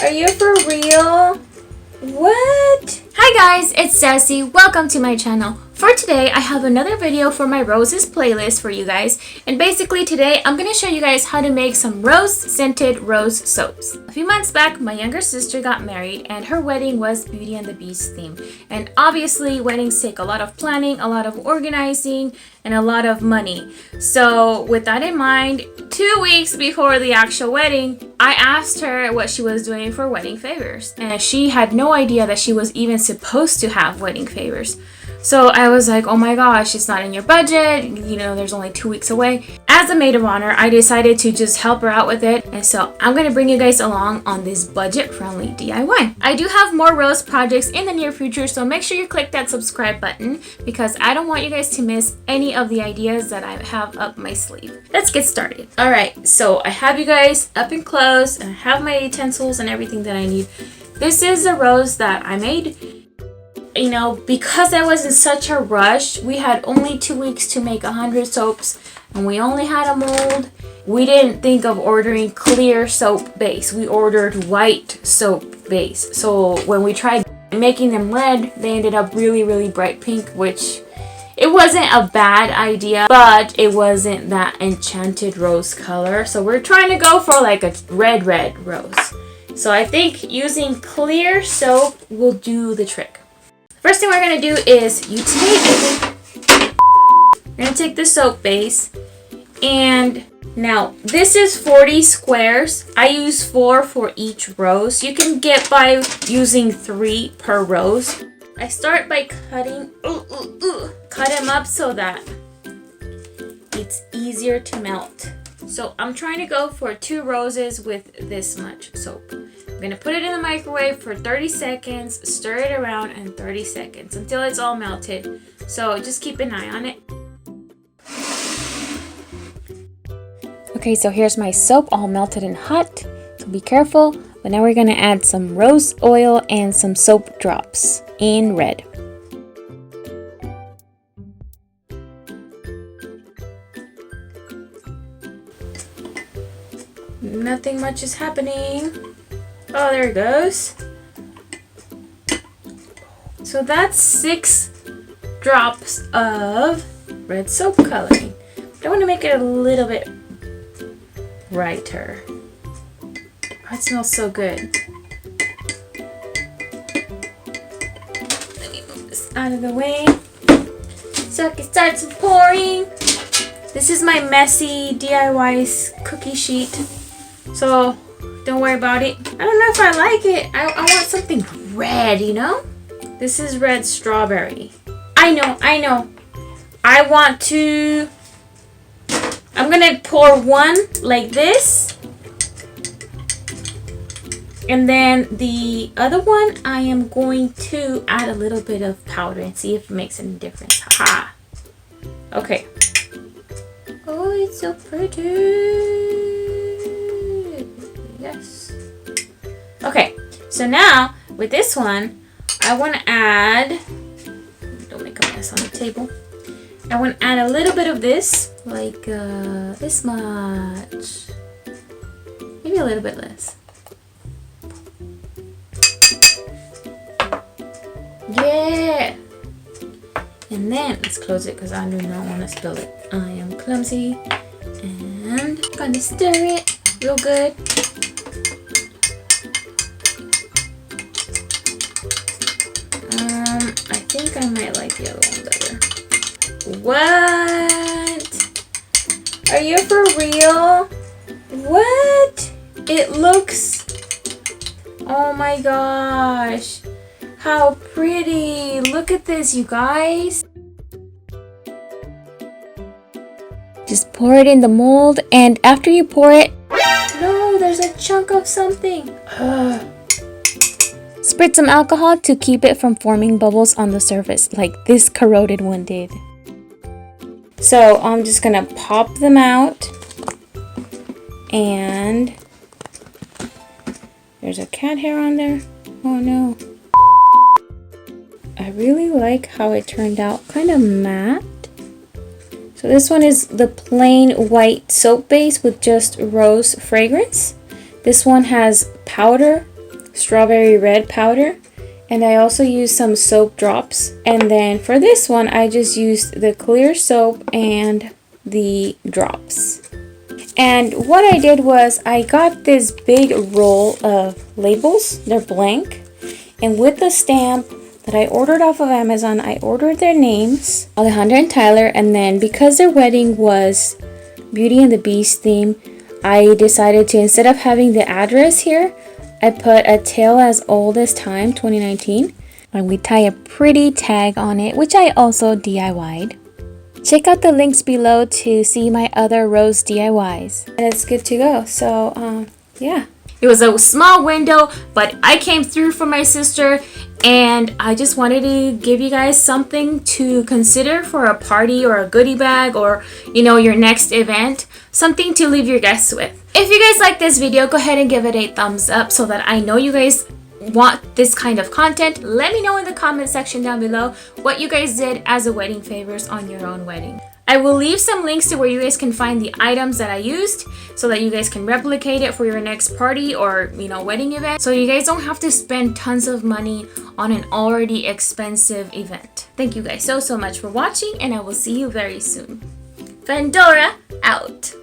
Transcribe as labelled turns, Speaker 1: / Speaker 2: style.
Speaker 1: Are you for real? What?
Speaker 2: Hi guys, it's Ceci. Welcome to my channel. For today, I have another video for my roses playlist for you guys. And basically today, I'm going to show you guys how to make some rose-scented rose soaps. A few months back, my younger sister got married and her wedding was Beauty and the Beast theme. And obviously, weddings take a lot of planning, a lot of organizing, and a lot of money. So with that in mind, 2 weeks before the actual wedding, I asked her what she was doing for wedding favors. And she had no idea that she was even supposed to have wedding favors. So I was like, oh my gosh, it's not in your budget. You know, there's only 2 weeks away. As a maid of honor, I decided to just help her out with it. And so I'm going to bring you guys along on this budget-friendly DIY. I do have more rose projects in the near future, so make sure you click that subscribe button because I don't want you guys to miss any of the ideas that I have up my sleeve. Let's get started. All right, so I have you guys up and close, and I have my utensils and everything that I need. This is a rose that I made. You know, because I was in such a rush, we had only 2 weeks to make 100 soaps and we only had a mold. We didn't think of ordering clear soap base. We ordered white soap base. So when we tried making them red, they ended up really bright pink, which it wasn't a bad idea, but it wasn't that enchanted rose color. So we're trying to go for like a red rose. So I think using clear soap will do the trick. First thing we're going to do is we're going to take the soap base, and now this is 40 squares. I use 4 for each rose. You can get by using 3 per rose. I start by cutting, cut them up so that it's easier to melt. So I'm trying to go for 2 roses with this much soap. I'm going to put it in the microwave for 30 seconds, stir it around in 30 seconds until it's all melted. So just keep an eye on it. Okay, so here's my soap all melted and hot. So be careful. But now we're going to add some rose oil and some soap drops in red. Nothing much is happening. Oh, there it goes. So that's 6 drops of red soap coloring. I want to make it a little bit brighter. Oh, it smells so good. Let me move this out of the way so I can start some pouring. This is my messy DIY cookie sheet. So don't worry about it. I don't know if I like it. I want something red, you know? This is red strawberry. I know. I'm gonna pour one like this. And then the other one, I am going to add a little bit of powder and see if it makes any difference. Haha. Okay. Oh, it's so pretty. Yes. Okay, so now with this one, I want to add, don't make a mess on the table. I want to add a little bit of this, like this much. Maybe a little bit less. Yeah. And then let's close it because I do not want to spill it. I am clumsy. And I'm gonna stir it real good. I think I might like the other one better. What? Are you for real? What? It looks... Oh my gosh. How pretty. Look at this, you guys. Just pour it in the mold, and after you pour it... No, there's a chunk of something. Spritz some alcohol to keep it from forming bubbles on the surface like this corroded one did. So I'm just gonna pop them out, and there's a cat hair on there. Oh no. I really like how it turned out, kind of matte. So this one is the plain white soap base with just rose fragrance. This one has powder, strawberry red powder, and I also used some soap drops. And then for this one, I just used the clear soap and the drops. And what I did was I got this big roll of labels. They're blank. And with the stamp that I ordered off of Amazon, I ordered their names, Alejandra and Tyler. And then because their wedding was Beauty and the Beast theme, I decided to, instead of having the address here, I put a tale as old as time, 2019. And we tie a pretty tag on it, which I also DIY'd. Check out the links below to see my other rose DIYs. And it's good to go. So, yeah. It was a small window, but I came through for my sister, and I just wanted to give you guys something to consider for a party or a goodie bag or, you know, your next event. Something to leave your guests with. If you guys like this video, go ahead and give it a thumbs up so that I know you guys want this kind of content. Let me know in the comment section down below what you guys did as a wedding favors on your own wedding. I will leave some links to where you guys can find the items that I used so that you guys can replicate it for your next party or, you know, wedding event. So you guys don't have to spend tons of money on an already expensive event. Thank you guys so much for watching, and I will see you very soon. Fendora out.